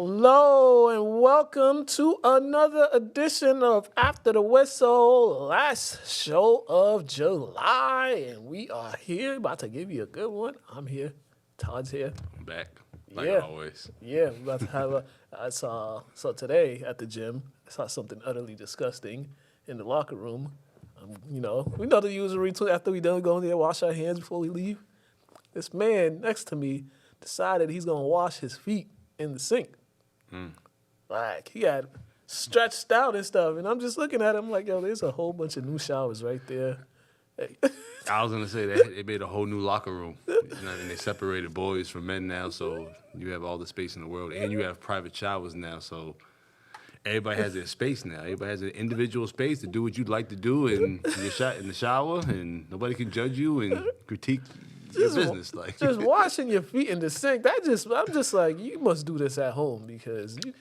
Hello and welcome to another edition of After the Whistle, last show of July, and we are here about to give you a good one. I'm here, Todd's here. I'm back, like always. Yeah, we're about to have so today at the gym, I saw something utterly disgusting in the locker room. We know the usual routine after we done go in there, wash our hands before we leave. This man next to me decided he's gonna wash his feet in the sink. Like, he had stretched out and stuff, and I'm just looking at him like, yo, there's a whole bunch of new showers right there. Hey. I was gonna say that they made a whole new locker room, and they separated boys from men now, so you have all the space in the world, and you have private showers now, so everybody has their space now. Everybody has an individual space to do what you'd like to do in the shower, and nobody can judge you and critique your business. Like, just washing your feet in the sink. I'm just like, you must do this at home because you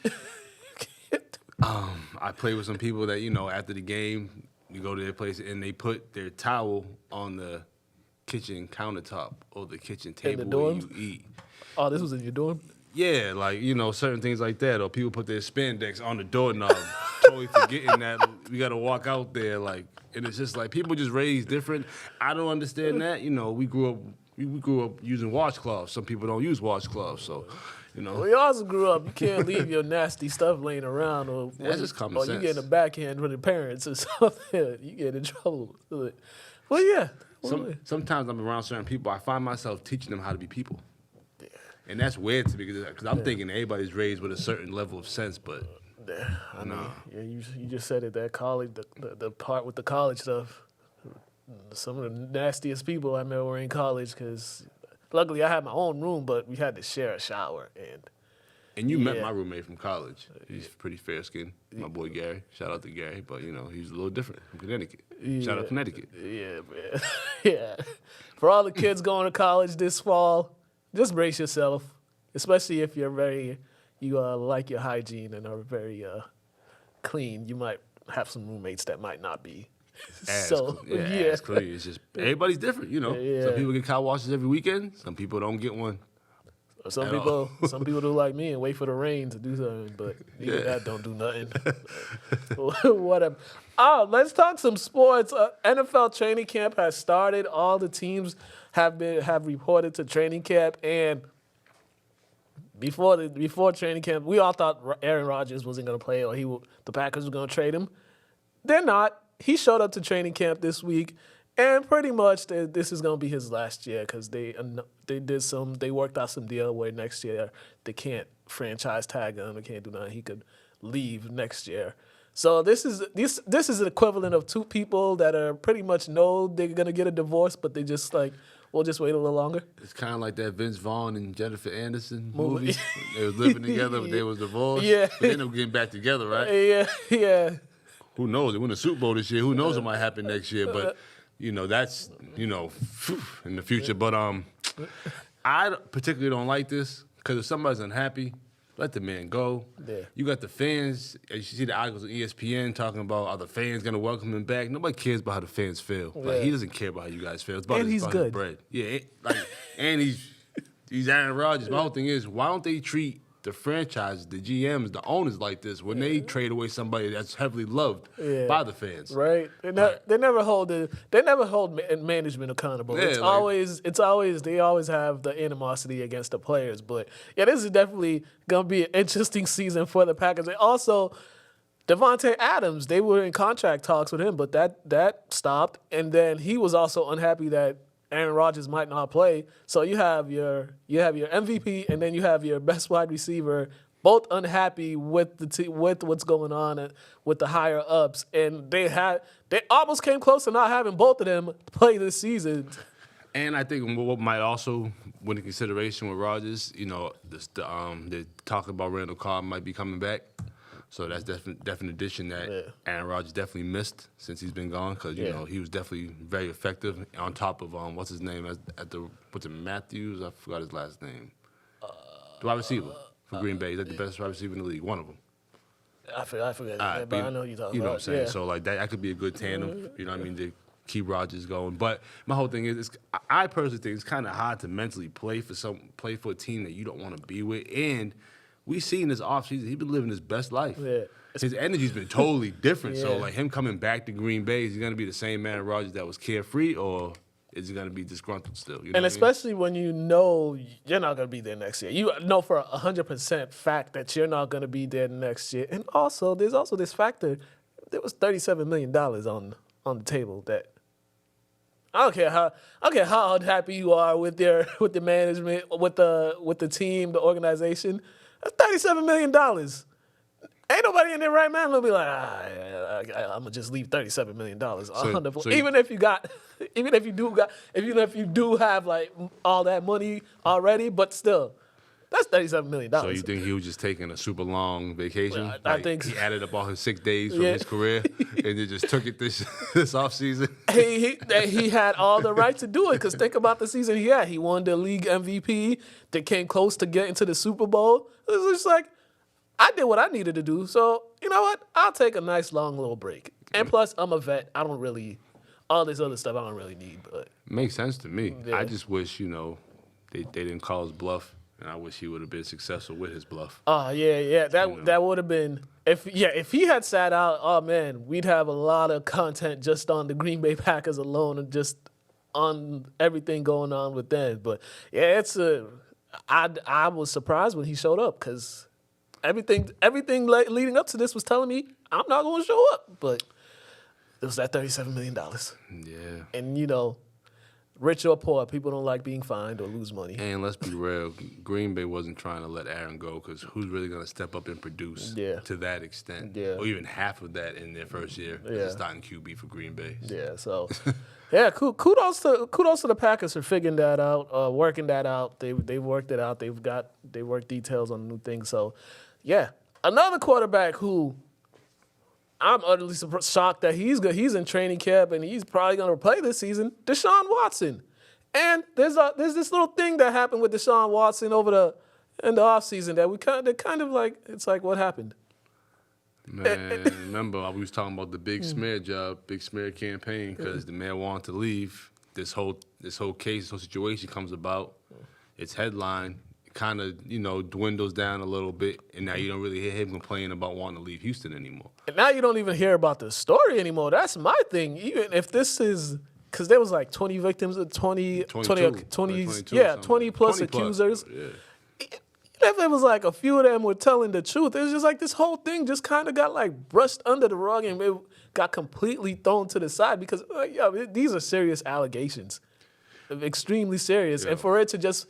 can't. I play with some people that, after the game, you go to their place and they put their towel on the kitchen countertop or the kitchen table where you eat. Oh, this was in your dorm? Yeah, like, certain things like that. Or people put their spandex on the doorknob, totally forgetting that we got to walk out there. Like, and it's just like people just raised different. I don't understand that. We grew up using washcloths. Some people don't use washcloths, so, We also grew up, you can't leave your nasty stuff laying around or just common sense. You get a backhand from the parents or something. You get in trouble. Well, yeah. Sometimes I'm around certain people, I find myself teaching them how to be people. Yeah. And that's weird to me because I'm thinking everybody's raised with a certain level of sense, but I know. Yeah, you just said it, that college, the part with the college stuff. Some of the nastiest people I met were in college because luckily I had my own room, but we had to share a shower. And you met my roommate from college. He's pretty fair-skinned, my boy Gary. Shout out to Gary, but, he's a little different from Connecticut. Shout out Connecticut. Yeah, man. Yeah. For all the kids going to college this fall, just brace yourself, especially if you're you like your hygiene and are very clean. You might have some roommates that might not be. It's clean. It's just everybody's different, Yeah. Some people get car washes every weekend. Some people don't get one. Some people do like me and wait for the rain to do something, but even that don't do nothing. Whatever. Let's talk some sports. NFL training camp has started. All the teams have reported to training camp, and before training camp, we all thought Aaron Rodgers wasn't going to play or the Packers were going to trade him. They're not. He showed up to training camp this week, and pretty much this is going to be his last year because they worked out some deal where next year they can't franchise tag him, they can't do nothing. He could leave next year. So this is the equivalent of two people that are pretty much know they're going to get a divorce, but they just like, we'll just wait a little longer. It's kind of like that Vince Vaughn and Jennifer Aniston movie. They was living together, but they was divorced. Yeah. But they ended up getting back together, right? Yeah. Who knows? They win the Super Bowl this year. Who knows what might happen next year? But, that's, in the future. But I particularly don't like this because if somebody's unhappy, let the man go. Yeah. You got the fans. You see the articles on ESPN talking about, are the fans going to welcome him back? Nobody cares about how the fans feel. Yeah. Like, he doesn't care about how you guys feel. It's about And he's about good. His bread. Yeah, and he's Aaron Rodgers. My whole thing is, why don't they treat the franchises, the GMs, the owners like this when they trade away somebody that's heavily loved by the fans? Right. They never hold management accountable. Yeah, it's always they always have the animosity against the players. But yeah, this is definitely gonna be an interesting season for the Packers. And also, Devante Adams, they were in contract talks with him, but that stopped. And then he was also unhappy that Aaron Rodgers might not play. So you have your MVP and then you have your best wide receiver, both unhappy with with what's going on with the higher ups, and they almost came close to not having both of them play this season. And I think what might also win in consideration with Rodgers, they're talking about Randall Cobb might be coming back. So that's definite addition that Aaron Rodgers definitely missed since he's been gone because, he was definitely very effective on top of, what's his name, Matthews? I forgot his last name. The wide receiver for Green Bay. Is that the best wide receiver in the league? One of them. I forget that, but I know you're talking about. You know what I'm saying? Yeah. So, like, that could be a good tandem, to keep Rodgers going. But my whole thing is, I personally think it's kind of hard to mentally play for a team that you don't want to be with. And we seen this offseason, he been living his best life. Yeah. His energy's been totally different. Yeah. So, like, him coming back to Green Bay, is he going to be the same man Rodgers that was carefree, or is he going to be disgruntled still? You know And especially when you know you're not going to be there next year. You know for 100% fact that you're not going to be there next year. And also, there's also this factor. There was $37 million on the table that I don't care how unhappy you are with the management, with the team, the organization. That's $37 million. Ain't nobody in their right mind gonna be like, I'm gonna just leave $37 million. Even if you do have like all that money already, but still, that's $37 million. So you think he was just taking a super long vacation? Well, I think he added up all his 6 days from his career and then just took it this offseason? He had all the right to do it, because think about the season he had. He won the league MVP. They came close to getting to the Super Bowl. It was just like, I did what I needed to do. So, you know what? I'll take a nice long little break. And plus, I'm a vet. I don't really, all this other stuff I don't really need. But makes sense to me. Yeah. I just wish, they didn't call his bluff. And I wish he would have been successful with his bluff. Oh, yeah. That would have been, if he had sat out, oh, man, we'd have a lot of content just on the Green Bay Packers alone and just on everything going on with them. But, yeah, I was surprised when he showed up, because everything leading up to this was telling me I'm not going to show up. But it was that $37 million. Yeah. And, rich or poor, people don't like being fined or lose money. And let's be real, Green Bay wasn't trying to let Aaron go, because who's really going to step up and produce to that extent? Yeah. Or even half of that in their first year as a starting QB for Green Bay. Yeah, so, kudos to the Packers for figuring that out, working that out. They worked it out. They worked details on new things. So, yeah, another quarterback who I'm utterly shocked that he's good. He's in training camp and he's probably going to play this season. Deshaun Watson, and there's this little thing that happened with Deshaun Watson in the offseason that we kind of like. It's like, what happened? Man, remember we was talking about the big smear campaign, because the man wanted to leave. This whole case, this whole situation comes about. It's headline. Kind of, dwindles down a little bit, and now you don't really hear him complaining about wanting to leave Houston anymore. And now you don't even hear about the story anymore. That's my thing. Even if this is, because there was like 20 victims, 20 plus accusers. Yeah. If it was like a few of them were telling the truth, it's just like this whole thing just kind of got like brushed under the rug and it got completely thrown to the side, because these are serious allegations, extremely serious, and for it to just.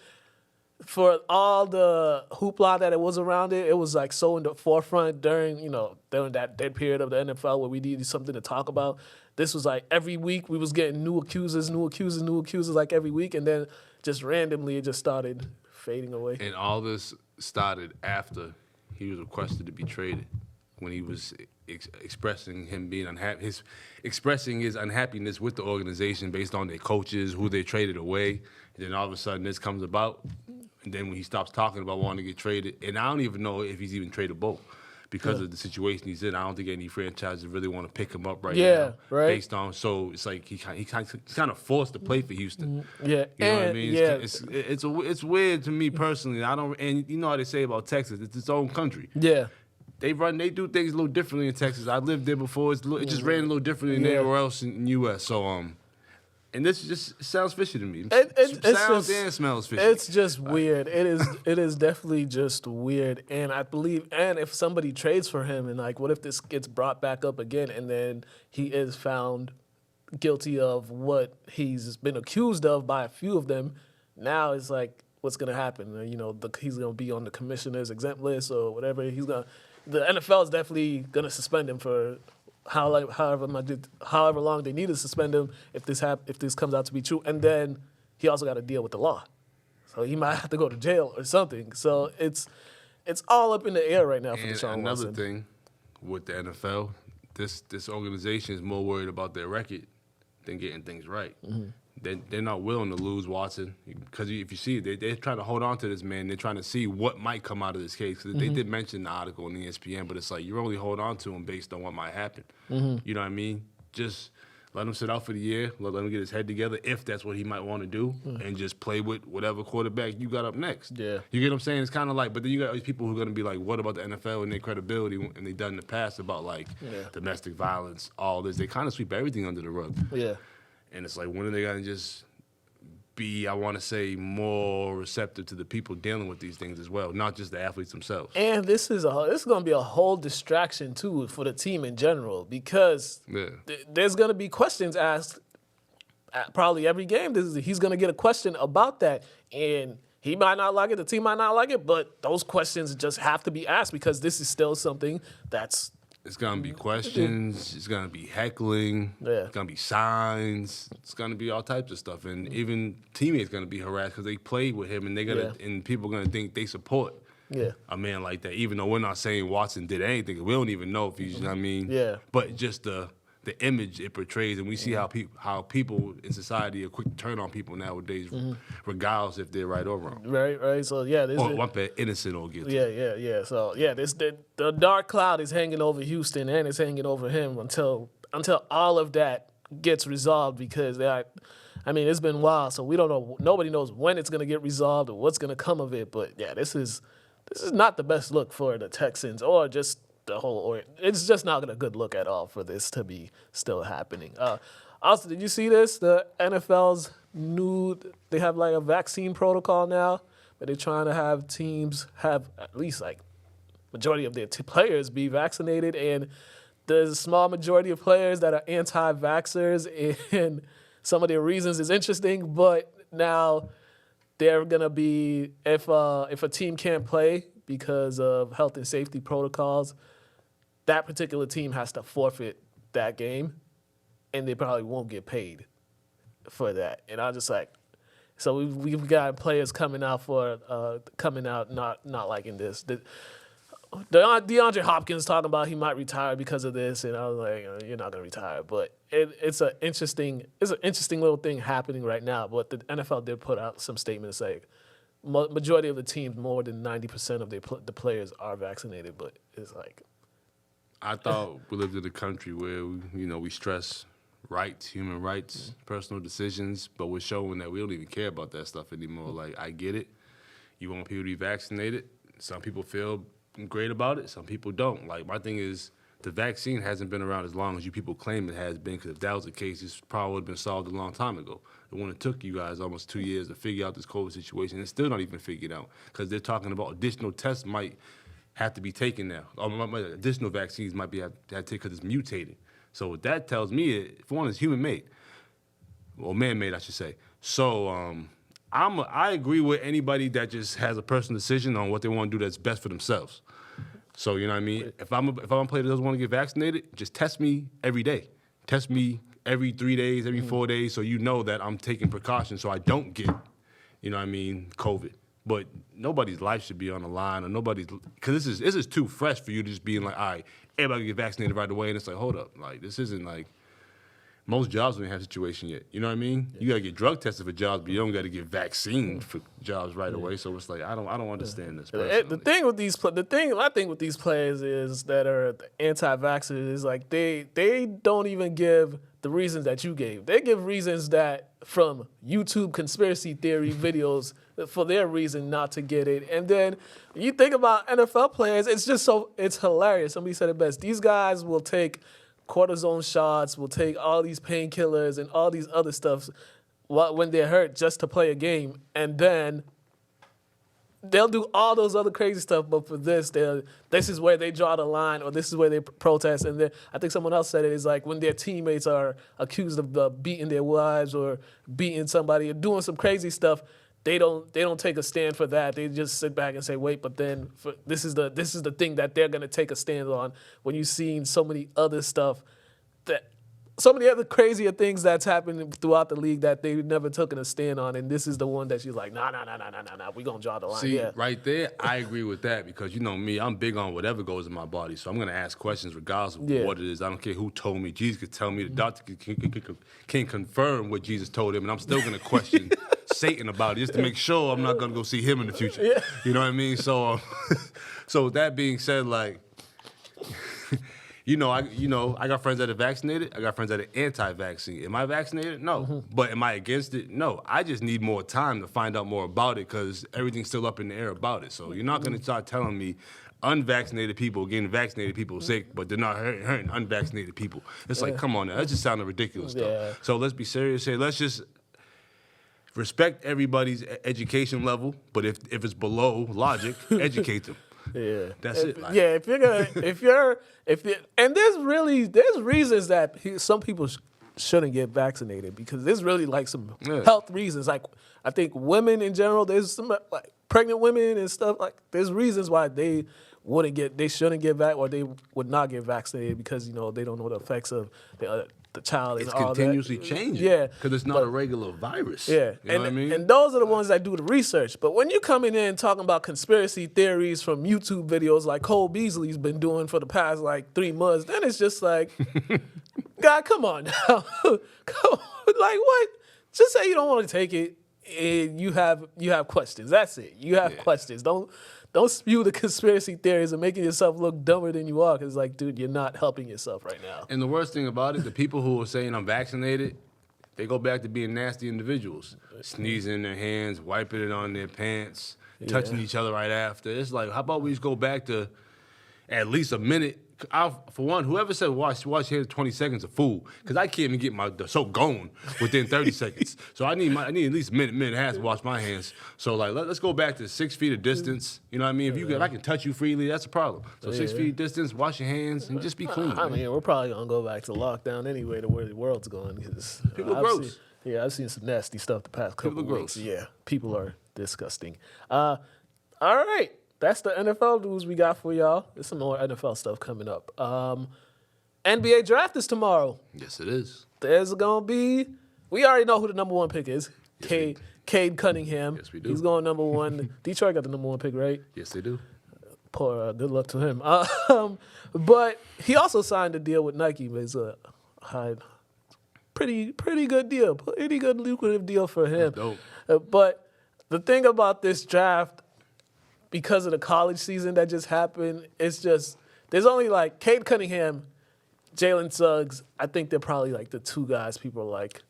For all the hoopla that it was around it, it was like so in the forefront during that dead period of the NFL where we needed something to talk about. This was like every week we was getting new accusers like every week, and then just randomly it just started fading away. And all this started after he was requested to be traded, when he was expressing him being unhappy, expressing his unhappiness with the organization based on their coaches, who they traded away. And then all of a sudden this comes about. And then when he stops talking about wanting to get traded, and I don't even know if he's even tradable because of the situation he's in. I don't think any franchises really want to pick him up right now. Right. Based on, so it's like he's kind of forced to play for Houston. Yeah, you know what I mean. It's weird to me personally. And you know how they say about Texas, it's its own country. Yeah. They do things a little differently in Texas. I lived there before. It just ran a little differently than anywhere else in the U.S. So and this just sounds fishy to me. It sounds and smells fishy. It's just weird. It is definitely just weird. And I believe, and if somebody trades for him, and like, what if this gets brought back up again, and then he is found guilty of what he's been accused of by a few of them? Now it's like, what's gonna happen? He's gonna be on the commissioner's exempt list or whatever. The NFL is definitely gonna suspend him for however long they need to suspend him if this comes out to be true, and then he also got to deal with the law, so he might have to go to jail or something. So it's all up in the air right now for Deshaun Watson. Another thing with the NFL, this organization is more worried about their record than getting things right. Mm-hmm. They're not willing to lose Watson, because if you see it, they're trying to hold on to this man. They're trying to see what might come out of this case. They did mention the article on ESPN, but it's like you only hold on to him based on what might happen. Mm-hmm. You know what I mean? Just Let him sit out for the year. Let him get his head together if that's what he might want to do, and just play with whatever quarterback you got up next. Yeah. You get what I'm saying? It's kind of like, but then you got these people who are going to be like, what about the NFL and their credibility and they done in the past about like domestic violence, all this. They kind of sweep everything under the rug. Yeah. And it's like, when are they going to just be, I want to say, more receptive to the people dealing with these things as well, not just the athletes themselves. And this is going to be a whole distraction too for the team in general, because there's going to be questions asked at probably every game. He's going to get a question about that, and he might not like it, the team might not like it, but those questions just have to be asked because this is still something that's. It's going to be questions. It's going to be heckling. It's going to be signs. It's going to be all types of stuff. And even teammates going to be harassed because they played with him, and and people are going to think they support a man like that. Even though we're not saying Watson did anything, we don't even know if he's. You know what I mean? Yeah. But just the image it portrays, and we see how people in society are quick to turn on people nowadays, regardless if they're right or wrong. Right. So yeah, innocent or guilty. Yeah. So yeah, the dark cloud is hanging over Houston, and it's hanging over him until all of that gets resolved. Because it's been a while, so we don't know. Nobody knows when it's gonna get resolved or what's gonna come of it. But yeah, this is not the best look for the Texans or just. It's just not a good look at all for this to be still happening. Also, did you see this? The NFL's they have like a vaccine protocol now, but they're trying to have teams have at least like majority of their players be vaccinated, and there's a small majority of players that are anti-vaxxers, and some of their reasons is interesting, but now they're gonna be if a team can't play because of health and safety protocols, that particular team has to forfeit that game, and they probably won't get paid for that. And I'm just like, so we've got players coming out not liking this. DeAndre Hopkins talking about he might retire because of this, and I was like, you're not gonna retire. But it's an interesting little thing happening right now. But the NFL did put out some statements saying majority of the teams, more than 90% of the players are vaccinated. But it's like, I thought we lived in a country where we stress rights, human rights, personal decisions, but we're showing that we don't even care about that stuff anymore. Like, I get it. You want people to be vaccinated. Some people feel great about it. Some people don't. Like, my thing is, the vaccine hasn't been around as long as you people claim it has been, because if that was the case, this probably would have been solved a long time ago. The one it took you guys almost 2 years to figure out this COVID situation, and it's still not even figured out, because they're talking about additional tests might have to be taken now. Additional vaccines might have to take because it's mutated. So what that tells me, for one, it's human-made, or man-made, I should say. So I agree with anybody that just has a personal decision on what they want to do that's best for themselves. So, you know what I mean? If I'm a player that doesn't want to get vaccinated, just test me every day. Test me every 3 days, every 4 days, so you know that I'm taking precautions so I don't get, COVID. But nobody's life should be on the line, or because this is too fresh for you to just being like, all right, everybody get vaccinated right away, and it's like, hold up, like, this isn't like, most jobs don't have a situation yet. You know what I mean? You gotta get drug tested for jobs, but you don't gotta get vaccinated for jobs right away. So it's like, I don't understand this. The thing with these players is that are anti-vaxxers is like they don't even give the reasons that you gave. They give reasons that from YouTube conspiracy theory videos for their reason not to get it. And then you think about NFL players, it's hilarious. Somebody said it best. These guys will take cortisone shots, will take all these painkillers and all these other stuff when they're hurt just to play a game, and then they'll do all those other crazy stuff. But for this is where they draw the line, or this is where they protest. And then I think someone else said it is like when their teammates are accused of beating their wives or beating somebody or doing some crazy stuff, they don't take a stand for that. They just sit back and say, wait, but then this is the thing that they're gonna take a stand on. When you've seen so many other crazier things that's happened throughout the league that they never took a stand on, and this is the one that you're like, nah, we gonna draw the line. See, right there, I agree with that, because you know me, I'm big on whatever goes in my body, so I'm gonna ask questions regardless of what it is. I don't care who told me. Jesus could tell me. The doctor can confirm what Jesus told him, and I'm still gonna question Satan about it just to make sure I'm not gonna go see him in the future. You know what I mean? So, so with that being said, like, I got friends that are vaccinated. I got friends that are anti-vaccine. Am I vaccinated? No. Mm-hmm. But am I against it? No. I just need more time to find out more about it because everything's still up in the air about it. So you're not going to start telling me unvaccinated people getting vaccinated people sick, but they're not hurting unvaccinated people. It's like, come on now. That just sounded ridiculous, though. Yeah. So let's be serious here. Let's just respect everybody's education level, but if it's below logic, educate them. Yeah, That's it. Like, yeah, and there's reasons that some people shouldn't get vaccinated because there's really like some health reasons. Like I think women in general, there's some like pregnant women and stuff. Like there's reasons why they shouldn't get or they would not get vaccinated because they don't know the effects of the child. It's and all continuously that. changing. Yeah, because it's not a regular virus. Yeah, you know what I mean. And those are the ones that do the research. But when you coming in talking about conspiracy theories from YouTube videos like Cole Beasley's been doing for the past like 3 months, then it's just like, God, come on now, come on. Like what? Just say you don't want to take it. And you have questions. That's it. You have questions. Don't spew the conspiracy theories and making yourself look dumber than you are. Because like, dude, you're not helping yourself right now. And the worst thing about it, the people who are saying I'm vaccinated, they go back to being nasty individuals, sneezing in their hands, wiping it on their pants, touching each other right after. It's like, how about we just go back to at least a minute? For one, whoever said wash your hands 20 seconds a fool, because I can't even get the soap going within 30 seconds. So I need at least a minute and a half to wash my hands. So like let's go back to 6 feet of distance. You know what I mean? If I can touch you freely, that's a problem. So 6 feet of distance, wash your hands, and just be clean. I mean, we're probably gonna go back to lockdown anyway to where the world's going because people are gross. I've seen some nasty stuff the past couple People are weeks. gross. Yeah, people are disgusting. All right. That's the NFL news we got for y'all. There's some more NFL stuff coming up. NBA draft is tomorrow. Yes, it is. There's going to be... We already know who the number 1 pick is. Yes, Cade Cunningham. Yes, we do. He's going number 1. Detroit got the number 1 pick, right? Yes, they do. Good luck to him. But he also signed a deal with Nike. It's a pretty good deal. Pretty good lucrative deal for him. That's dope. But the thing about this draft... because of the college season that just happened, it's just, there's only like Cade Cunningham, Jalen Suggs. I think they're probably like the 2 guys people are like.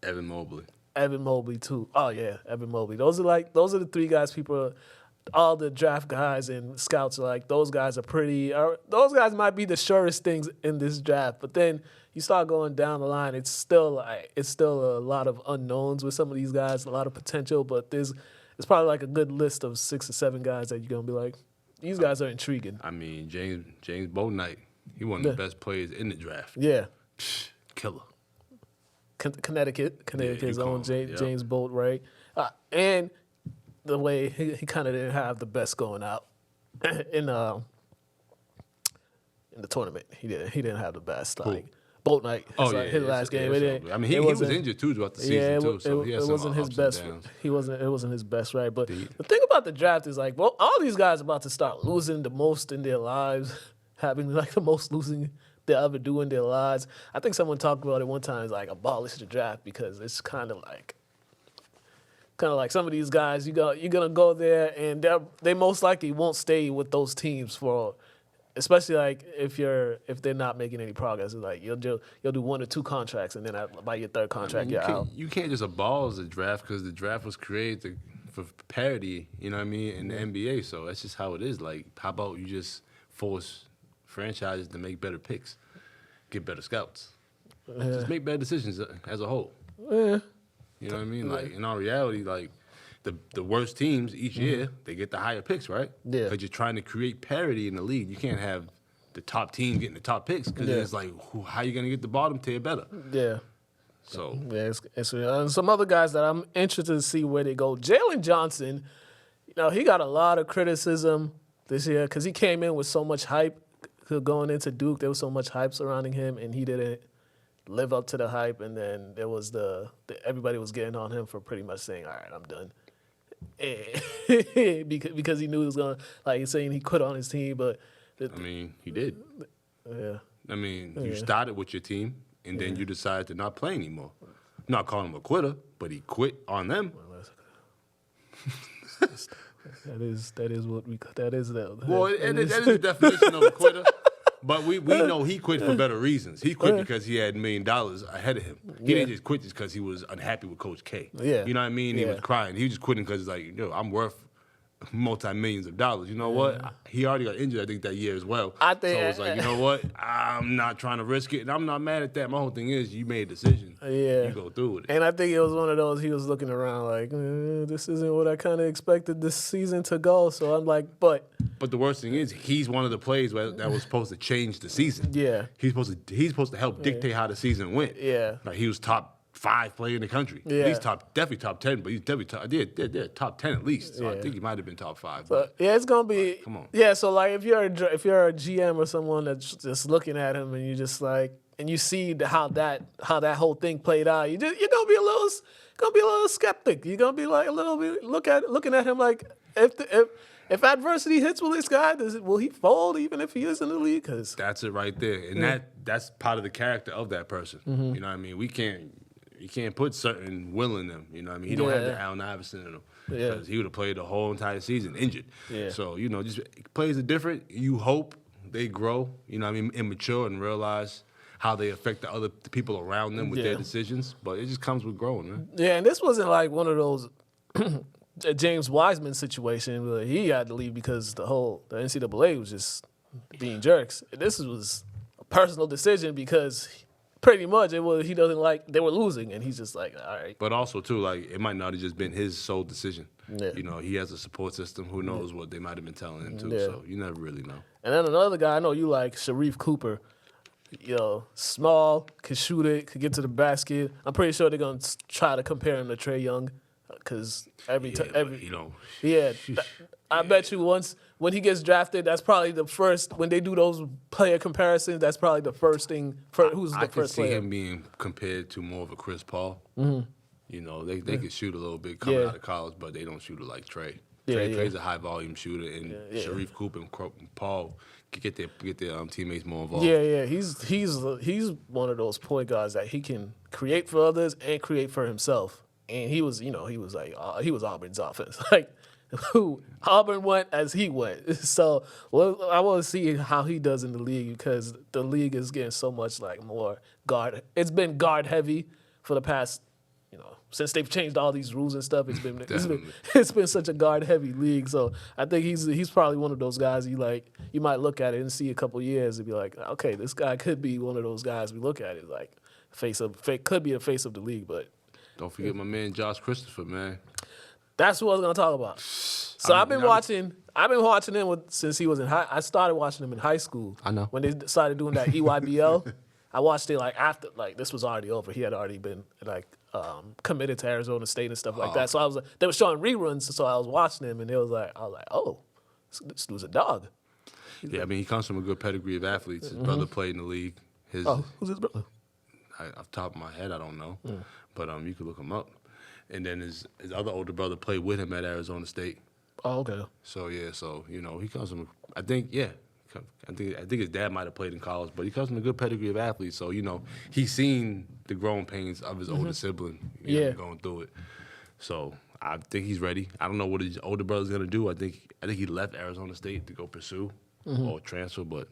Evan Mobley. Evan Mobley too. Oh yeah, Evan Mobley. Those are the 3 guys people, all the draft guys and scouts are like, those guys are those guys might be the surest things in this draft. But then you start going down the line, it's still a lot of unknowns with some of these guys, a lot of potential, but it's probably like a good list of 6 or 7 guys that you're going to be like, these guys are intriguing. I mean, James Bouknight, he one of the best players in the draft. Yeah. Killer. Connecticut's own James Bolt, right? And the way he kind of didn't have the best going out in the tournament. He didn't have the best. Like Bouknight, his last game. I mean, he was injured too throughout the season too. So he had some wasn't his ups and best. downs. It wasn't his best, right? But the thing about the draft is like, well, all these guys are about to start losing the most in their lives, having like the most losing they'll ever do in their lives. I think someone talked about it one time. It's like abolish the draft because it's kind of like some of these guys. You're gonna go there and they most likely won't stay with those teams for. Especially like if they're not making any progress, it's like you'll do 1 or 2 contracts and then by your 3rd contract you're out. You can't just abolish the draft because the draft was created for parity. You know what I mean? In the NBA, so that's just how it is. Like, how about you just force franchises to make better picks, get better scouts, just make better decisions as a whole. Yeah. You know what I mean? Like in our reality, like. The worst teams each year, they get the higher picks, right? Yeah. Because you're trying to create parity in the league. You can't have the top team getting the top picks because it's like, how are you going to get the bottom tier better? Yeah. So. Yeah, and some other guys that I'm interested to see where they go. Jalen Johnson, he got a lot of criticism this year because he came in with so much hype going into Duke. There was so much hype surrounding him, and he didn't live up to the hype. And then there was everybody was getting on him for pretty much saying, all right, I'm done. because he knew he was going to, like he's saying he quit on his team, but... I mean, he did. Yeah. I mean, you started with your team, and then you decided to not play anymore. I'm not calling him a quitter, but he quit on them. That is the Well, that is the definition of a quitter. But we know he quit for better reasons. He quit because he had $1 million ahead of him. He didn't just quit just because he was unhappy with Coach K. Yeah. You know what I mean? He was crying. He was just quitting because he's like, I'm worth multi-millions of dollars. You know what? He already got injured, I think, that year as well. I think so it's like, you know what? I'm not trying to risk it, and I'm not mad at that. My whole thing is, you made a decision. Yeah. You go through with it. And I think it was one of those, he was looking around like, this isn't what I kind of expected this season to go. So I'm like, But the worst thing is, he's one of the players that was supposed to change the season. Yeah. He's supposed to help dictate how the season went. Yeah. Like, he was top 5 player in the country. Yeah. At least definitely top 10, but he's definitely top 10 at least. So I think he might have been top 5. But yeah, it's gonna be. Come on. Yeah, so like if you're a GM or someone that's just looking at him and you just like, and you see how that whole thing played out, you're gonna be a little skeptic. You're gonna be like a little bit looking at him like if adversity hits with this guy, will he fold even if he is in the league? Cause that's it right there, and that's part of the character of that person. You know what I mean? You can't put certain will in them. You know what I mean? He don't have the Allen Iverson in him. Because he would have played the whole entire season injured. Yeah. So, just players are different. You hope they grow, and mature and realize how they affect the people around them with their decisions. But it just comes with growing, man. Yeah, and this wasn't like one of those James Wiseman situation where he had to leave because the NCAA was just being jerks. This was a personal decision because pretty much he doesn't like, they were losing, and he's just like, all right. But also, too, like, it might not have just been his sole decision. Yeah. He has a support system. Who knows what they might have been telling him, too. Yeah. So you never really know. And then another guy I know you like, Sharif Cooper. Small, could shoot it, could get to the basket. I'm pretty sure they're going to try to compare him to Trae Young because I bet you once when he gets drafted, that's probably the first, when they do those player comparisons, that's probably the first thing, who's the first player. I can see him being compared to more of a Chris Paul. Mm-hmm. They can shoot a little bit coming out of college, but they don't shoot it like Trae. Trae's a high-volume shooter, and Sharif Cooper and Paul get their teammates more involved. Yeah. He's one of those point guards that he can create for others and create for himself. And he was Auburn's offense. Like, Auburn went as he went. So I want to see how he does in the league because the league is getting so much like more guard. It's been guard heavy for the past, since they've changed all these rules and stuff. It's been such a guard heavy league. So I think he's probably one of those guys you might look at it and see a couple years and be like, okay, this guy could be one of those guys we look at it like could be the face of the league, but. Don't forget my man Josh Christopher, man. That's what I was gonna talk about. So I've been watching him since he was in high. I started watching him in high school. I know. When they started doing that EYBL, I watched it after this was already over. He had already been committed to Arizona State and stuff like that. So they were showing reruns. So I was watching him, and I was like, oh, this dude's a dog. Yeah, he comes from a good pedigree of athletes. His brother played in the league. Who's his brother? Off the top of my head, I don't know. But you could look him up. And then his other older brother played with him at Arizona State. Oh, okay. So he comes from I think his dad might have played in college, but he comes from a good pedigree of athletes. So he's seen the growing pains of his older sibling, going through it. So I think he's ready. I don't know what his older brother's gonna do. I think he left Arizona State to go pursue or transfer, but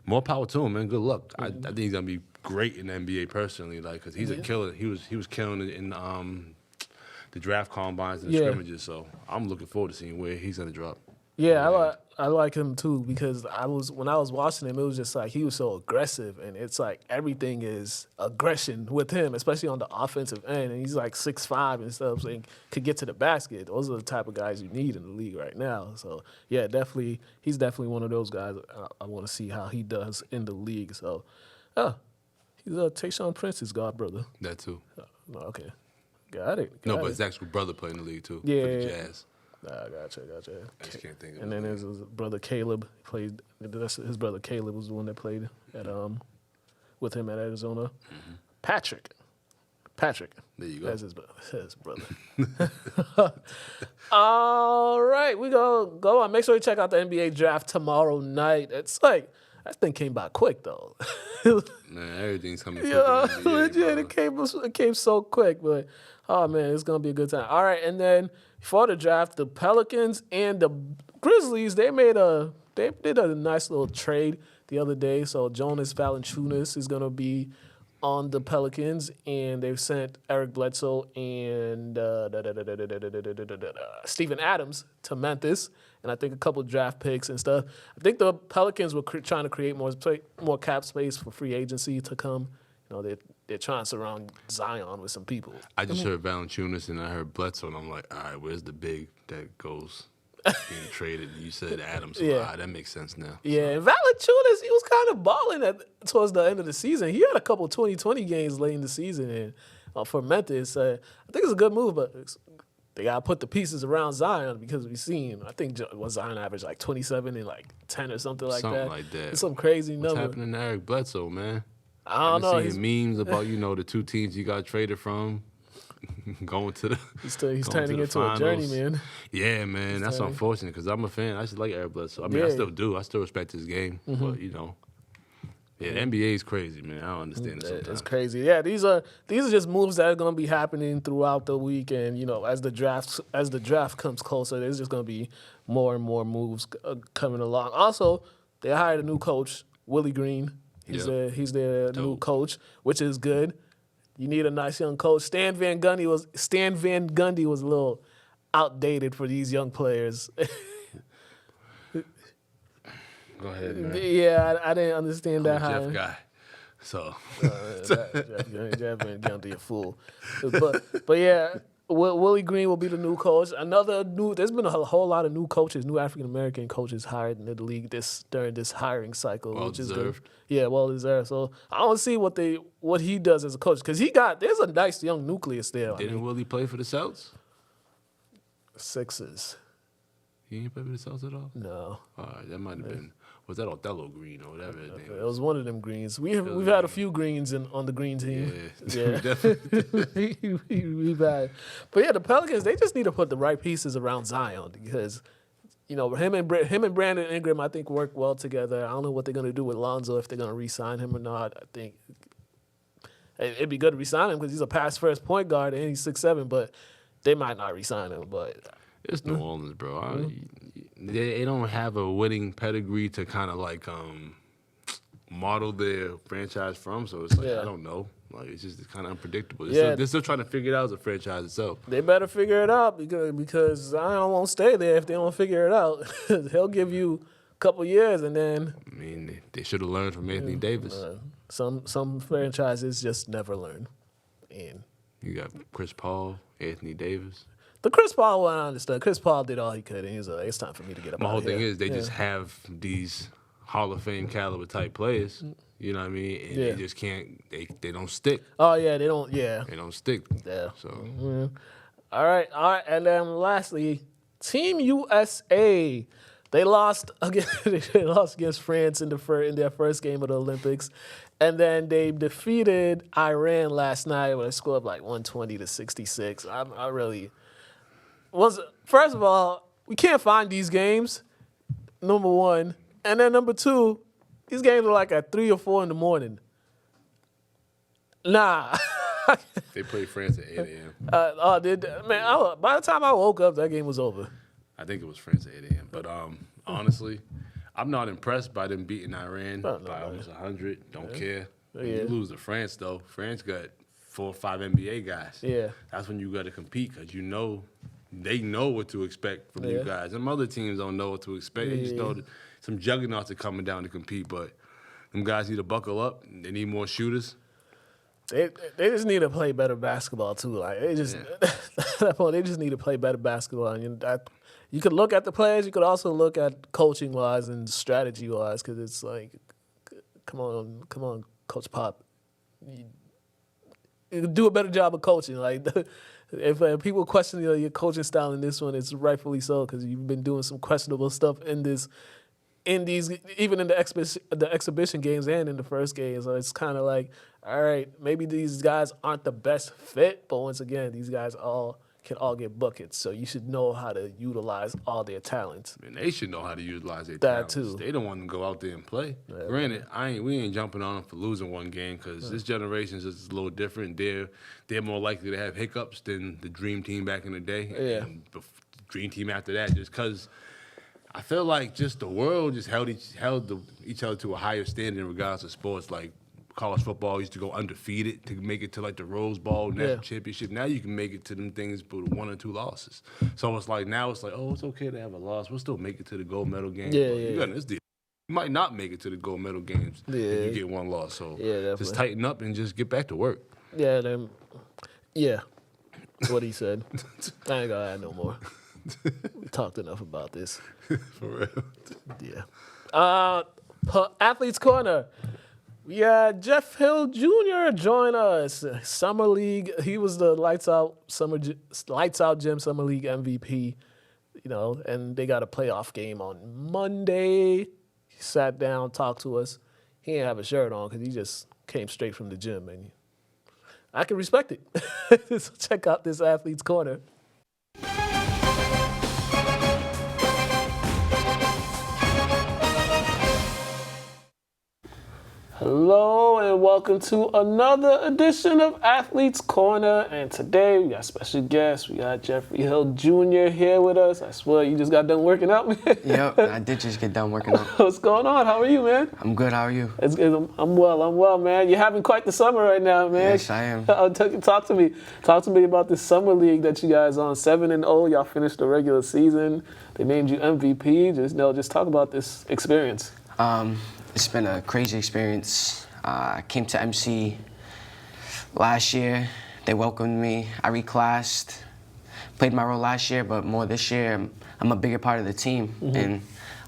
more power to him, man. Good luck. I think he's gonna be great in the NBA personally, because he's a killer. He was killing it in the draft combines and scrimmages. So I'm looking forward to seeing where he's gonna drop. Yeah, I like him too because when I was watching him, it was just like he was so aggressive, and it's like everything is aggression with him, especially on the offensive end. And he's like 6'5" and stuff, so he could get to the basket. Those are the type of guys you need in the league right now. So yeah, he's definitely one of those guys. I want to see how he does in the league. So, he's Tayshaun Prince's god brother. That too. Okay, got it. But his actual brother played in the league too. Yeah, for the Jazz. Gotcha. I just can't think of it. And then his brother Caleb played. His brother Caleb was the one that played with him at Arizona. Mm-hmm. Patrick. There you go. That's his brother. All right, we go on. Make sure you check out the NBA draft tomorrow night. It's like that thing came by quick though. Man, everything's coming quick. Legit, it came so quick, but oh man, it's gonna be a good time. All right, and then for the draft, the Pelicans and the Grizzlies, they did a nice little trade. the other day. So Jonas Valanciunas is going to be on the Pelicans, and they've sent Eric Bledsoe and Steven Adams to Memphis, and I think a couple draft picks and stuff. I think the Pelicans were trying to create more cap space for free agency to come. You know, they're trying to surround Zion with some people. I just heard Valanciunas and I heard Bledsoe, and I'm like, all right, where's the big that goes being traded? You said Adams. So, all right, that makes sense now. Yeah, and Valanciunas, he was kind of balling towards the end of the season. He had a couple 2020 games late in the season and for Memphis. I think it's a good move, but they got to put the pieces around Zion because we've seen, I think Zion averaged like 27 and like 10 or something like that. Something like that. It's some crazy What's number. What's happening to Eric Bledsoe, man? I don't know. I've been seeing memes about, the two teams he got traded from. Going to the he's turning into a journeyman. Yeah, man, that's unfortunate because I'm a fan. I just like Eric Bledsoe. I mean, I still do. I still respect his game, but the NBA is crazy, man. I don't understand it sometimes. It's crazy. Yeah, these are just moves that are going to be happening throughout the week, and as the draft comes closer, there's just going to be more and more moves coming along. Also, they hired a new coach, Willie Green. He's their new coach, which is good. You need a nice young coach. Stan Van Gundy was a little outdated for these young players. Go ahead, man. Yeah, I didn't understand that. I'm a Jeff guy, so Jeff Van Gundy a fool. But yeah, Willie Green will be the new coach. There's been a whole lot of new coaches, new African American coaches hired in the league during this hiring cycle, which is good. Yeah, well deserved. So I want to see what he does as a coach because there's a nice young nucleus there. Didn't Willie play for the Celtics? Sixers. He didn't play for the Celtics at all? No. All right, that might have been. Was that Othello Green or whatever his name was? It was one of them greens. We've had a few greens on the green team. Yeah. Definitely. We've had, but yeah, the Pelicans, they just need to put the right pieces around Zion because him and Brandon Ingram, I think, work well together. I don't know what they're gonna do with Lonzo, if they're gonna re-sign him or not. I think it'd be good to re-sign him because he's a pass-first point guard and he's 6'7", but they might not re-sign him. But it's New Orleans, bro. They don't have a winning pedigree to kind of like model their franchise from, so it's like I don't know. Like it's just kind of unpredictable. They're still trying to figure it out as a franchise itself. They better figure it out because Zion won't stay there if they don't figure it out. He'll give you a couple years and then. I mean, they should have learned from Anthony Davis. Some franchises just never learn. And you got Chris Paul, Anthony Davis. The Chris Paul one, I understand. Chris Paul did all he could, and he was like, it's time for me to get up. My whole thing is they just have these Hall of Fame caliber type players. You know what I mean? And they just can't. They don't stick. Oh yeah, they don't. Yeah, they don't stick. Yeah. So. All right, and then lastly, Team USA. They lost against France in their first game of the Olympics, and then they defeated Iran last night with a score of like 120-66. I really. First of all, we can't find these games, number one. And then number two, these games are like at 3 or 4 in the morning. Nah. They played France at 8 a.m. By the time I woke up, that game was over. I think it was France at 8 a.m. But honestly, I'm not impressed by them beating Iran by almost 100. Don't care. You lose to France, though. France got 4 or 5 NBA guys. Yeah. That's when you got to compete because they know what to expect from you guys. Them other teams don't know what to expect. They just know that some juggernauts are coming down to compete, but them guys need to buckle up. They need more shooters. They just need to play better basketball too. Like they just at that point, they just need to play better basketball. And you could look at the players. You could also look at coaching wise and strategy wise because it's like, come on, Coach Pop. You do a better job of coaching. Like if people question your coaching style in this one, it's rightfully so because you've been doing some questionable stuff in these, even in the exhibition games and in the first game. So it's kind of like, all right, maybe these guys aren't the best fit, but once again, these guys can all get buckets. So you should know how to utilize all their talents. And they should know how to utilize their that talents. Too. They don't want to go out there and play. Yeah, granted, we ain't jumping on them for losing one game because this generation is just a little different. They're more likely to have hiccups than the Dream Team back in the day. Yeah. And the Dream Team after that, just because I feel like just the world just held each other to a higher standard in regards to sports. Like college football used to go undefeated to make it to like the Rose Bowl, national championship. Now you can make it to them things with 1 or 2 losses. So it's like now it's like, oh, it's okay to have a loss. We'll still make it to the gold medal game. You might not make it to the gold medal games if you get 1 loss. So just tighten up and just get back to work. Yeah, what he said. I ain't gonna add no more. We talked enough about this. For real. Yeah. Athletes Corner. We had Jeff Hill Jr. join us. Summer League. He was the Lights Out Gym Summer League MVP. And they got a playoff game on Monday. He sat down, talked to us. He didn't have a shirt on because he just came straight from the gym, and I can respect it. So check out this Athletes Corner. Hello and welcome to another edition of Athletes Corner. And today we got a special guest. We got Jeffrey Hill Jr. here with us. I swear you just got done working out, man. Yep, I did just get done working out. What's going on? How are you, man? I'm good. How are you? I'm well, man. You're having quite the summer right now, man. Yes, I am. Talk to me. Talk to me about this summer league that you guys on. 7-0. Y'all finished the regular season. They named you MVP. Just talk about this experience. It's been a crazy experience. I came to MC last year. They welcomed me. I reclassed, played my role last year, but more this year. I'm a bigger part of the team, and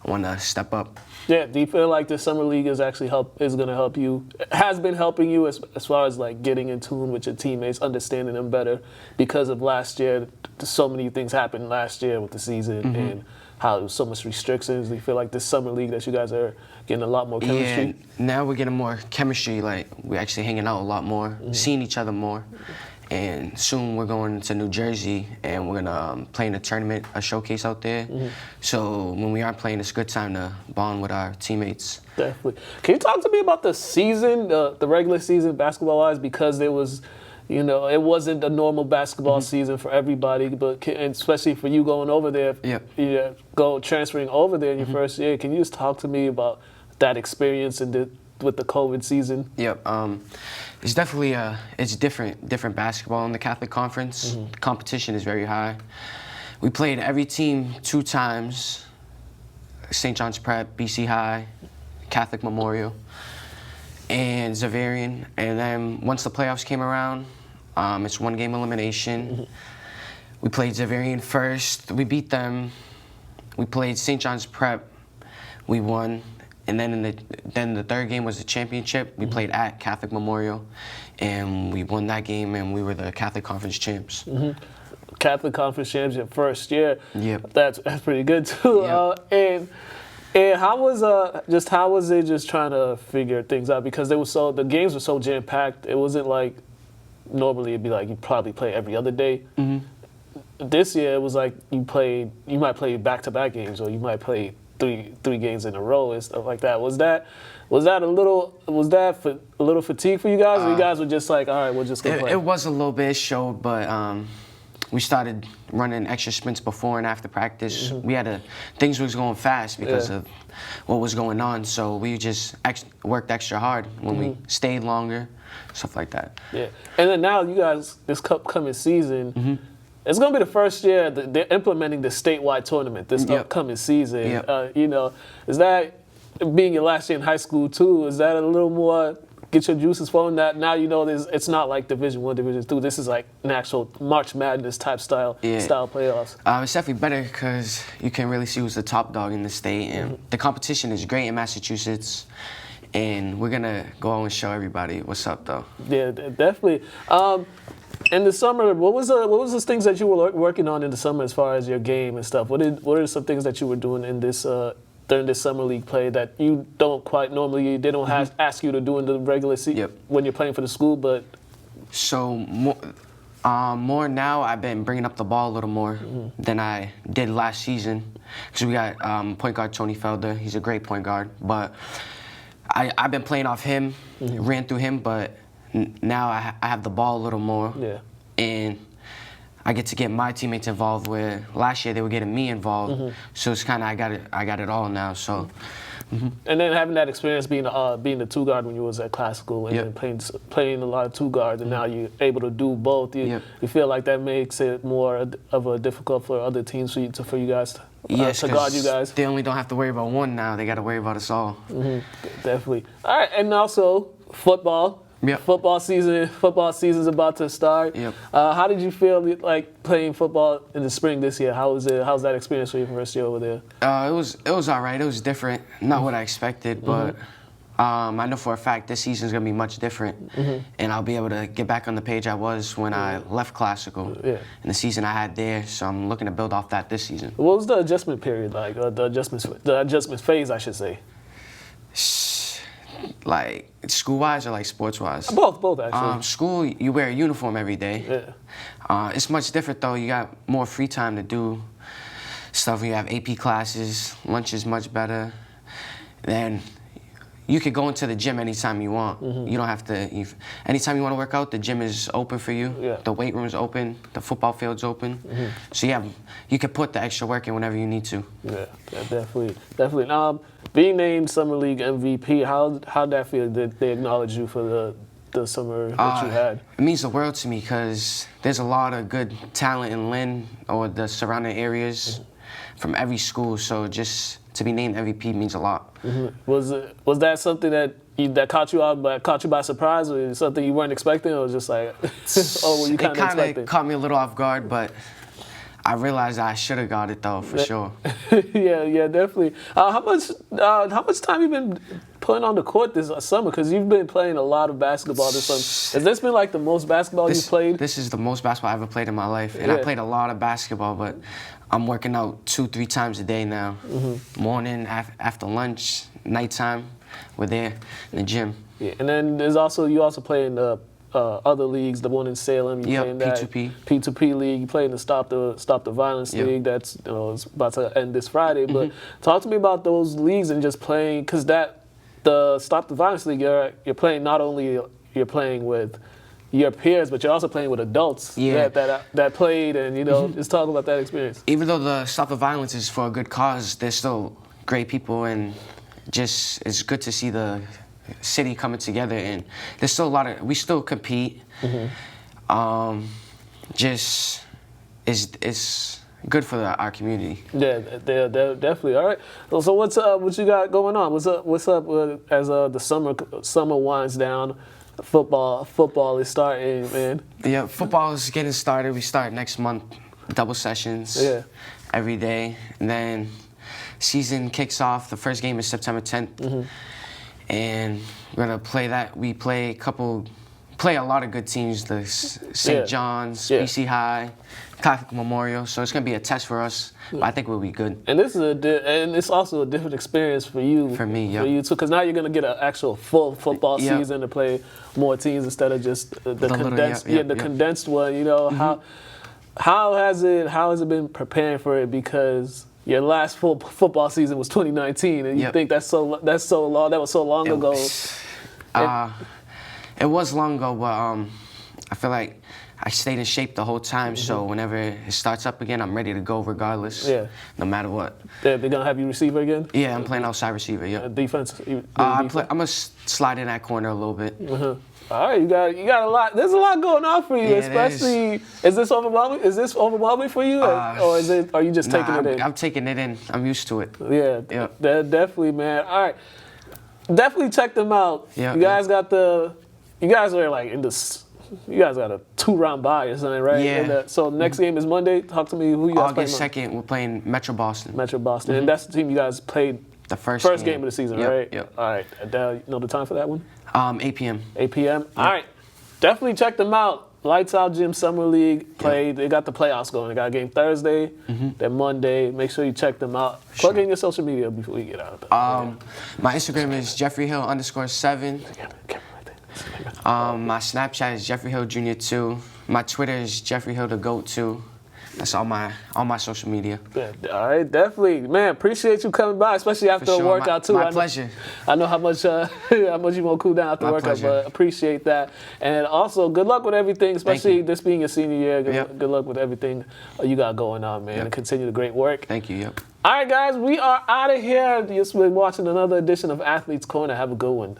I want to step up. Yeah. Do you feel like the summer league is actually going to help you? Has been helping you as far as like getting in tune with your teammates, understanding them better because of last year. So many things happened last year with the season and how there was so much restrictions. Do you feel like this summer league that you guys are getting a lot more chemistry? Yeah, now we're getting more chemistry. Like, we're actually hanging out a lot more, seeing each other more. And soon we're going to New Jersey, and we're going to play in a tournament, a showcase out there. So when we are playing, it's a good time to bond with our teammates. Definitely. Can you talk to me about the season, the regular season basketball-wise? Because there was, it wasn't a normal basketball season for everybody, and especially for you going over there, transferring over there in your first year. Can you just talk to me about that experience with the COVID season? Yep. It's definitely it's different basketball in the Catholic Conference. The competition is very high. We played every team 2 times: St. John's Prep, BC High, Catholic Memorial, and Xaverian. And then once the playoffs came around, it's 1-game elimination. We played Xaverian first. We beat them. We played St. John's Prep. We won. And then the 3rd game was the championship. We played at Catholic Memorial, and we won that game, and we were the Catholic Conference champs. Catholic Conference championship first year. Yep. That's pretty good too. Yep. And how was it just trying to figure things out, because the games were so jam packed. It wasn't like normally it'd be like you probably play every other day. This year it was like you might play back-to-back games, or you might play three games in a row and stuff like that. Was that a little fatigue for you guys, or you guys were just like, all right, we'll just go play? It was a little bit showed, but we started running extra sprints before and after practice. Things was going fast because of what was going on, so we just worked extra hard when we stayed longer, stuff like that. Yeah, and then now you guys, this upcoming season, it's going to be the first year that they're implementing the statewide tournament this upcoming season. Is that, being your last year in high school too, is that a little more get your juices flowing? That now it's not like Division I, Division II. This is like an actual March Madness type style playoffs. It's definitely better because you can really see who's the top dog in the state, and the competition is great in Massachusetts. And we're gonna go out and show everybody what's up, though. Yeah, definitely. In the summer, what was the things that you were working on in the summer as far as your game and stuff? What are some things that you were doing in this during this summer league play that you don't quite normally, they don't ask you to do in the regular season when you're playing for the school? But so more now, I've been bringing up the ball a little more than I did last season, because we got point guard Tony Felder. He's a great point guard, but I've been playing off him, ran through him, but now I have the ball a little more, and I get to get my teammates involved. Where last year they were getting me involved. So it's kind of I got it all now. So. And then having that experience being the two guard when you was at classical and then playing a lot of two guards, and now you're able to do both. You feel like that makes it more of a difficult for other teams for you guys to guard you guys. They only don't have to worry about one now. They got to worry about us all. Definitely. All right, and also football. Yep. Football season's about to start. Yep. How did you feel like playing football in the spring this year? How was it? How's that experience for your first year over there? It was all right. It was different. Not what I expected, but I know for a fact this season's gonna be much different, and I'll be able to get back on the page I was when I left classical. And the season I had there, so I'm looking to build off that this season. What was the adjustment period like? The adjustment phase, I should say. Like school-wise or like sports-wise? Both actually. School, you wear a uniform every day. Yeah. It's much different though. You got more free time to do stuff. You have AP classes. Lunch is much better. Then you could go into the gym anytime you want. You don't have to. Anytime you want to work out, the gym is open for you. Yeah. The weight room is open. The football field's open. So you can put the extra work in whenever you need to. Yeah, definitely. Being named Summer League MVP, how'd that feel? Did they acknowledge you for the summer that you had? It means the world to me because there's a lot of good talent in Lynn or the surrounding areas from every school. So just to be named MVP means a lot. Was that something that caught you by surprise, or something you weren't expecting, or was just like, oh, were you kind of expecting? It kind of caught me a little off guard, but I realized I should have got it though, for sure. yeah, definitely. How much time you been putting on the court this summer? Because you've been playing a lot of basketball this summer. Has this been like the most basketball you've played? This is the most basketball I've ever played in my life, and I played a lot of basketball, but I'm working out 2-3 times a day now. Morning, after lunch, nighttime, we're there in the gym. Yeah, and then you also play in the other leagues, the one in Salem. You play in that P2P league. You play in the Stop the Violence league. That's it's about to end this Friday. But talk to me about those leagues and just playing, because the Stop the Violence league, you're playing, not only you're playing with your peers, but you're also playing with adults that played, and just talk about that experience. Even though the Stop the Violence is for a good cause, there's still great people, and just it's good to see the city coming together, and there's still we still compete. Just it's good for our community. Yeah, they're definitely. All right. So what you got going on? What's up as the summer winds down? Football is starting, man. Yeah, football is getting started. We start next month, double sessions every day, and then season kicks off. The first game is September 10th. And we're gonna play that. We play a lot of good teams. The St. John's, BC High, Catholic Memorial. So it's gonna be a test for us. But I think we'll be good. And it's also a different experience for you. For me, For you too, because now you're gonna get an actual full football season to play more teams instead of just the condensed one. How has it been preparing for it? Because your last full football season was 2019, and you think that was so long ago. It was long ago, but I feel like I stayed in shape the whole time. So whenever it starts up again, I'm ready to go regardless. No matter what. They're gonna have you receiver again? Yeah, I'm playing outside receiver. Yeah. Defense. I'm gonna slide in that corner a little bit. All right, you got a lot. There's a lot going on for you, especially. Is this overwhelming? Is this overwhelming for you, or are you just taking it in? I'm taking it in. I'm used to it. Yeah. Definitely, man. All right, definitely check them out. You guys got You guys are like you guys got a 2-round bye or something, right? Yeah. So next game is Monday. Talk to me. Who you guys playing? August 2nd, we're playing Metro Boston. And that's the team you guys played the first game of the season, right? Yep. All right. You know the time for that one? 8 p.m. 8 p.m. All right. Definitely check them out. Lights Out Gym Summer League played. They got the playoffs going. They got a game Thursday, then Monday. Make sure you check them out. Plug in your social media before we get out of there. My Instagram is JeffreyHill_7. My Snapchat is Jeffrey Hill Jr. 2. My Twitter is Jeffrey Hill the GOAT 2. That's on my social media. Yeah, all right, definitely, man. Appreciate you coming by, especially after a workout too. My pleasure. I know how much how much you want to cool down after workout, but appreciate that. And also, good luck with everything, especially this being your senior year. Good luck with everything you got going on, man, and continue the great work. Thank you. Yep. All right, guys, we are out of here. You've been watching another edition of Athletes Corner. Have a good one.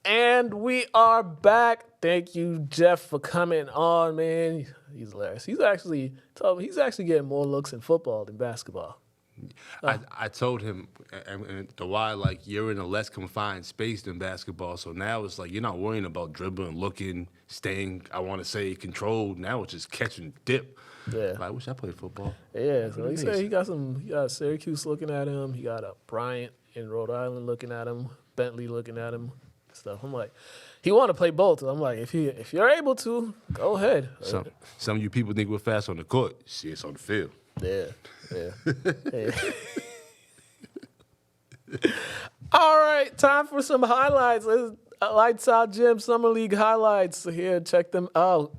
And we are back. Thank you, Jeff, for coming on, man. He's hilarious. He's actually getting more looks in football than basketball. I told him, and the why, like, you're in a less confined space than basketball. So now it's like you're not worrying about dribbling, looking, staying, I want to say, controlled. Now it's just catch and dip. Yeah. Like, I wish I played football. Yeah, so he said he got Syracuse looking at him. He got a Bryant in Rhode Island looking at him, Bentley looking at him. Stuff. I'm like, he want to play both. I'm like, if you're able to, go ahead. Some of you people think we're fast on the court. See, it's on the field. Yeah. All right, time for some highlights. Lights Out Gym Summer League highlights. So here, check them out.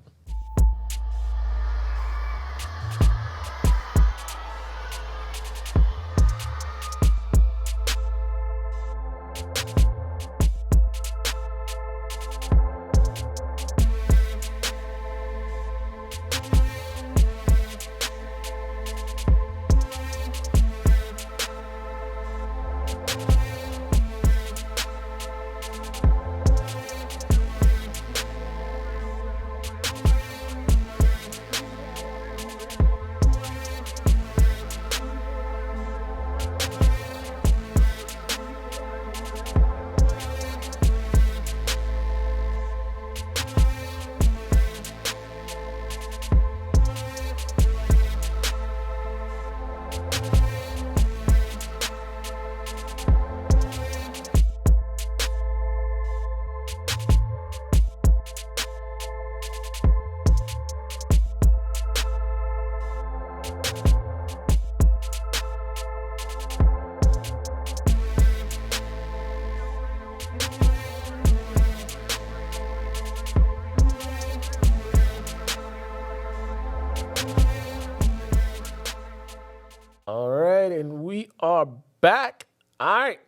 All right, and we are back. All right,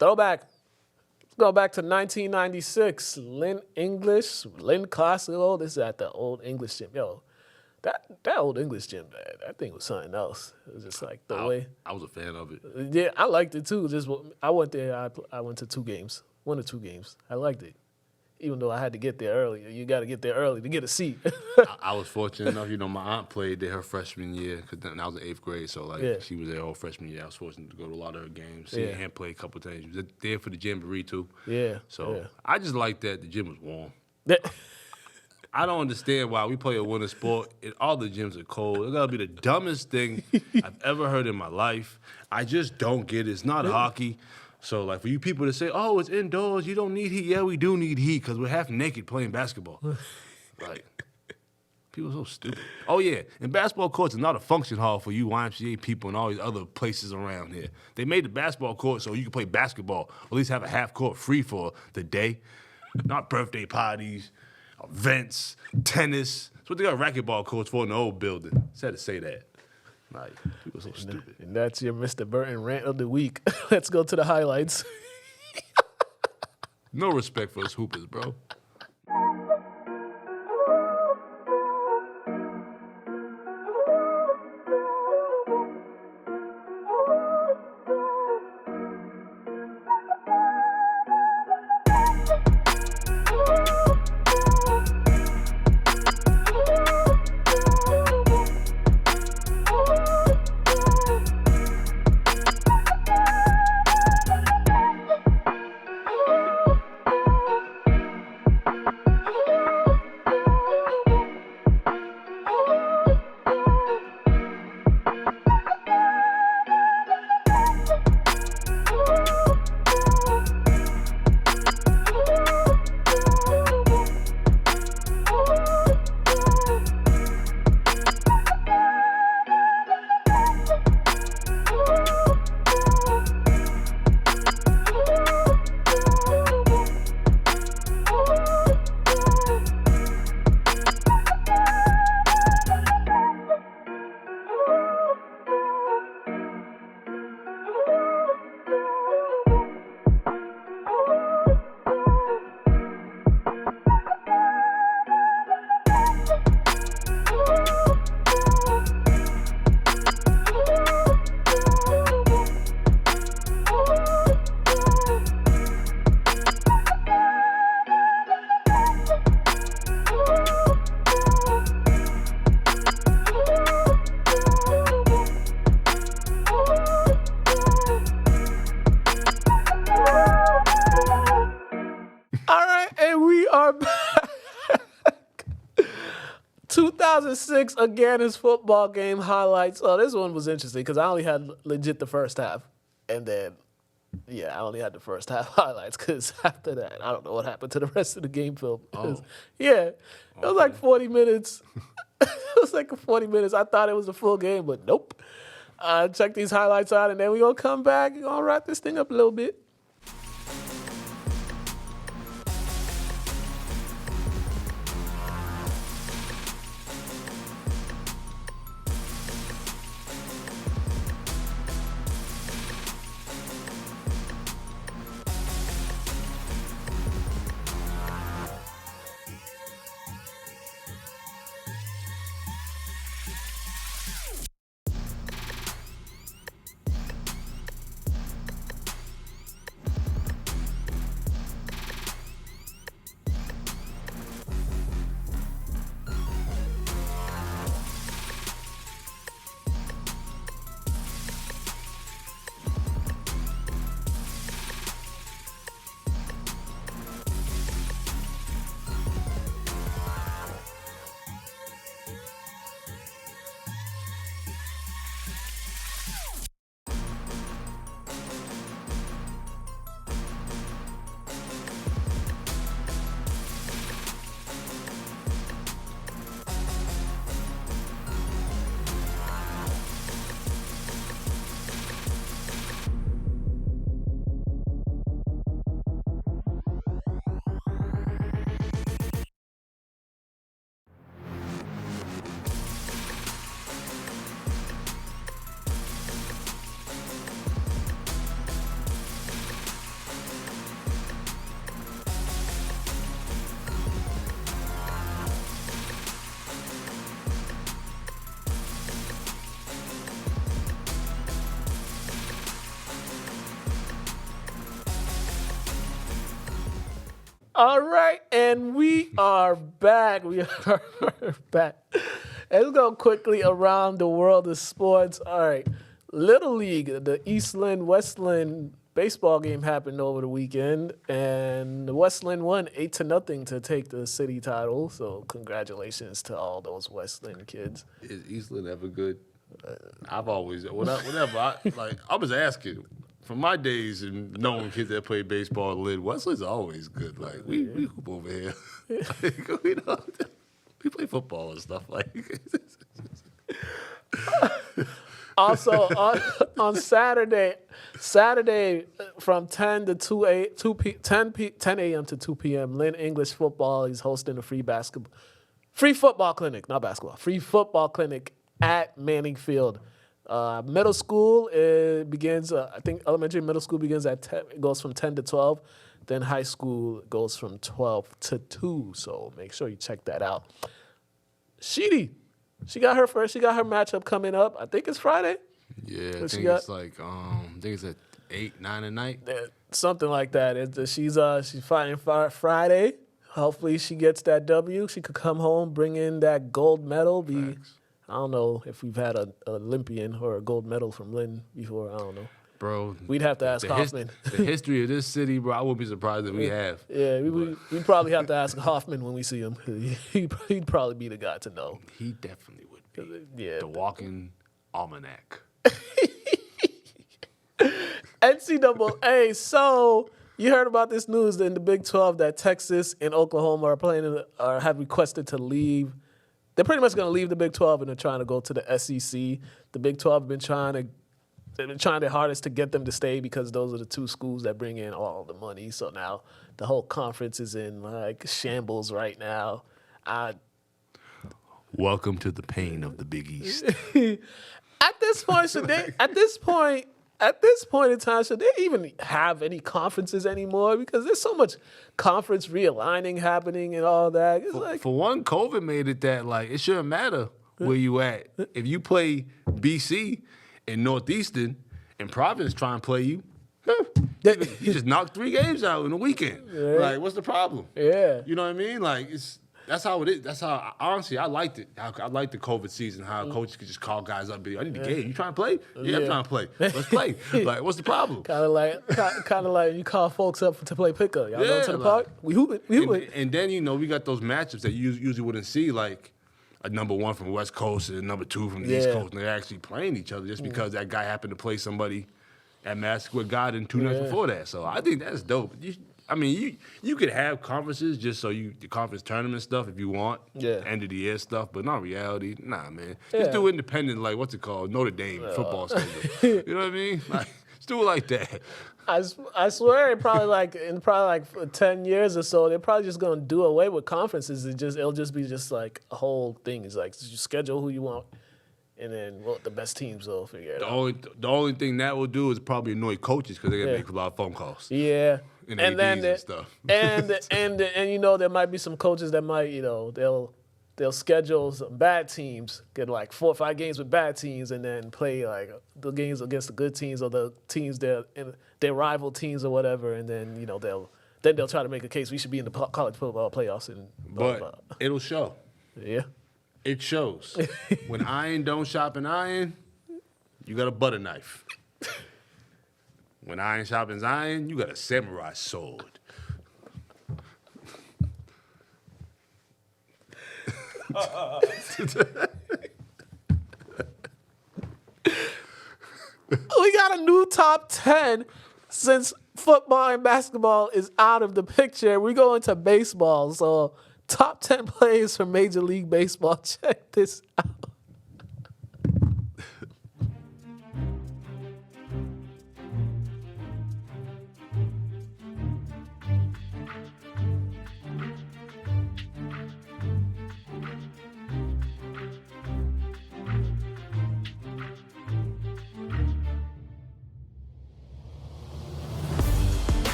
throwback. Let's go back to 1996. Lynn Classic. Oh, this is at the old English gym. Yo, that old English gym, man, that thing was something else. It was just like the way. I was a fan of it. Yeah, I liked it too. Just I went there. I went to 2 games, 1 or 2 games. I liked it. Even though I had to get there early. You got to get there early to get a seat. I was fortunate enough, my aunt played there her freshman year, because then I was in 8th grade, so she was there all freshman year. I was fortunate to go to a lot of her games, see her hand play a couple of times. She was there for the jamboree too. Yeah. So I just liked that the gym was warm. I don't understand why we play a winter sport and all the gyms are cold. It's gotta be the dumbest thing I've ever heard in my life. I just don't get it. It's not hockey. So, like, for you people to say, oh, it's indoors, you don't need heat. Yeah, we do need heat because we're half naked playing basketball. Like, people are so stupid. Oh, yeah, and basketball courts are not a function hall for you YMCA people and all these other places around here. They made the basketball court so you can play basketball, or at least have a half court free for the day. Not birthday parties, events, tennis. That's what they got racquetball courts for in the old building. Sad to say that. Like, people are so stupid. And that's your Mr. Burton rant of the week. Let's go to the highlights. No respect for us hoopers, bro. are back. 2006 Aganis football game highlights. Oh, this one was interesting because I only had legit the first half. And then, I only had the first half highlights because after that, I don't know what happened to the rest of the game film. It was like 40 minutes. It was like 40 minutes. I thought it was a full game, but nope. Check these highlights out, and then we're going to come back and going to wrap this thing up a little bit. All right, and we are back. We are back. Let's go quickly around the world of sports. All right, Little League, the Eastland Westland baseball game happened over the weekend, and Westland won 8-0 to take the city title. So congratulations to all those Westland kids. Is Eastland ever good? I've always, whenever I was asking. From my days and knowing kids that play baseball, Lynn, Wesley's always good. Like, we hoop over here. Like, we play football and stuff. Like, also, on Saturday from 10 a.m. to 2 p.m., Lynn English Football is hosting a free football clinic at Manning Field. Middle school begins. I think elementary and middle school begins at 10. It goes from 10 to 12. Then high school goes from 12 to 2. So make sure you check that out. Sheedy, she got her matchup coming up. I think it's Friday. Yeah, I think it's at 8, 9 at night. Something like that. She's fighting Friday. Hopefully she gets that W. She could come home, bring in that gold medal. I don't know if we've had an Olympian or a gold medal from Lynn before. I don't know. Bro. We'd have to ask Hoffman. The history of this city, bro, I wouldn't be surprised if we have. Yeah, we'd probably have to ask Hoffman when we see him. He'd probably be the guy to know. He definitely would be. Yeah. The walking almanac. NCAA. So you heard about this news in the Big 12 that Texas and Oklahoma have requested to leave. They're pretty much going to leave the Big 12 and they're trying to go to the SEC. The Big 12 have been trying their hardest to get them to stay because those are the two schools that bring in all the money. So now the whole conference is in like shambles right now. Welcome to the pain of the Big East. At this point, At this point in time, should they even have any conferences anymore? Because there's so much conference realigning happening and all that. It's for one, COVID made it that, like, it shouldn't matter where you at. If you play BC and Northeastern and Providence try and play you, you just knock 3 games out in a weekend. Yeah. Like, what's the problem? Yeah. You know what I mean? Like, it's that's how it is. That's how honestly I liked it. I liked the COVID season. How coaches could just call guys up and be, I need a game. You trying to play? Yeah, I'm trying to play. Let's play. Like, what's the problem? Kind of like you call folks up to play pickup. Y'all going to the park? We hooping. And then we got those matchups that you usually wouldn't see, like a number 1 from the West Coast and a number 2 from the East Coast, and they're actually playing each other just because that guy happened to play somebody at Mass with God in 2 nights before that. So I think that's dope. You could have conferences just so the conference tournament stuff if you want, end of the year stuff, but not reality. Nah, man. Just do independent, like what's it called, Notre Dame football schedule. You know what I mean? Like, just do it like that. I swear, in probably like 10 years or so, they're probably just gonna do away with conferences. It'll just be just like a whole thing. It's like you schedule who you want, and then the best teams will figure it out. The only thing that will do is probably annoy coaches because they're gonna make a lot of phone calls. Yeah, and then and stuff. and there might be some coaches that might they'll schedule some bad teams, get like 4 or 5 games with bad teams, and then play like the games against the good teams or the teams their rival teams or whatever, and then they'll try to make a case we should be in the college football playoffs and blah, blah. It'll show. Yeah, it shows. When iron don't sharpen iron, you got a butter knife. When iron sharpens iron, you got a samurai sword. We got a new top 10 since football and basketball is out of the picture. We go into baseball. So top 10 players from Major League Baseball. Check this out.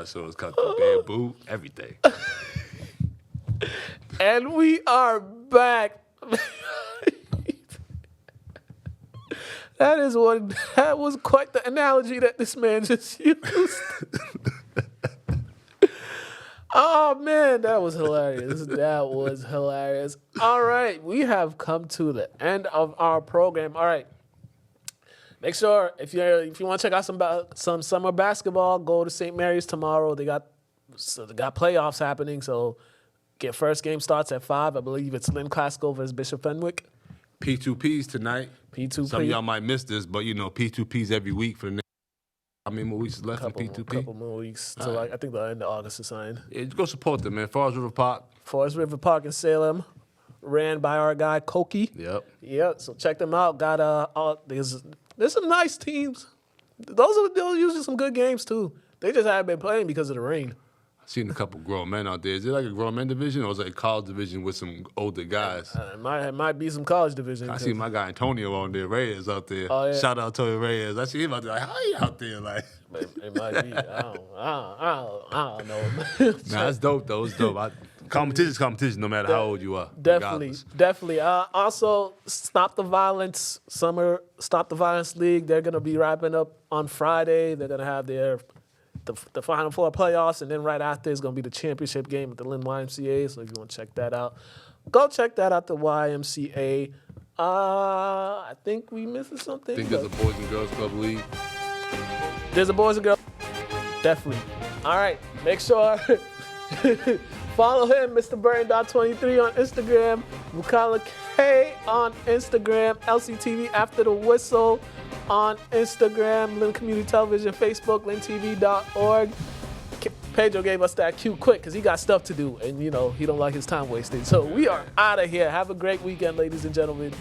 So it's cut the bamboo, everything. And we are back. That was quite the analogy that this man just used. Oh man, that was hilarious. That was hilarious. All right, we have come to the end of our program. All right. Make sure if you want to check out some summer basketball, go to St. Mary's tomorrow. They got playoffs happening, so first game starts at 5. I believe it's Lynn Community versus Bishop Fenwick. P2Ps tonight. P2P. Some of y'all might miss this, but P2Ps every week for the next. How many more weeks left in P2P? Couple more weeks till I think the end of August is signed. Yeah, go support them, man. Forest River Park. Forest River Park in Salem, ran by our guy Koki. Yep. So check them out. There's some nice teams. Those are usually some good games too. They just haven't been playing because of the rain. Seen a couple grown men out there. Is it like a grown men division or is it a college division with some older guys? It might be some college division. I see my guy Antonio on there, Reyes out there. Oh, yeah. Shout out to Reyes. I see him out there. Like, how you out there? Like, It might be. I don't know. nah, that's dope though. It's dope. Competition's competition, no matter how old you are. Definitely, regardless. definitely. Also, Stop the Violence Summer Stop the Violence League. They're gonna be wrapping up on Friday. They're gonna have the Final Four playoffs, and then right after is gonna be the championship game at the Lynn YMCA. So if you want to check that out, go check that out. The YMCA. I think we missing something. I think there's a Boys and Girls Club League. There's a Boys and Girls. Definitely. All right. Make sure follow him, Mr. Burton.23 on Instagram, Mukala K on Instagram, LCTV After the Whistle on Instagram, Lynn Community Television, Facebook, lyntv.org. Pedro gave us that cue quick because he got stuff to do and, he don't like his time wasted. So we are out of here. Have a great weekend, ladies and gentlemen.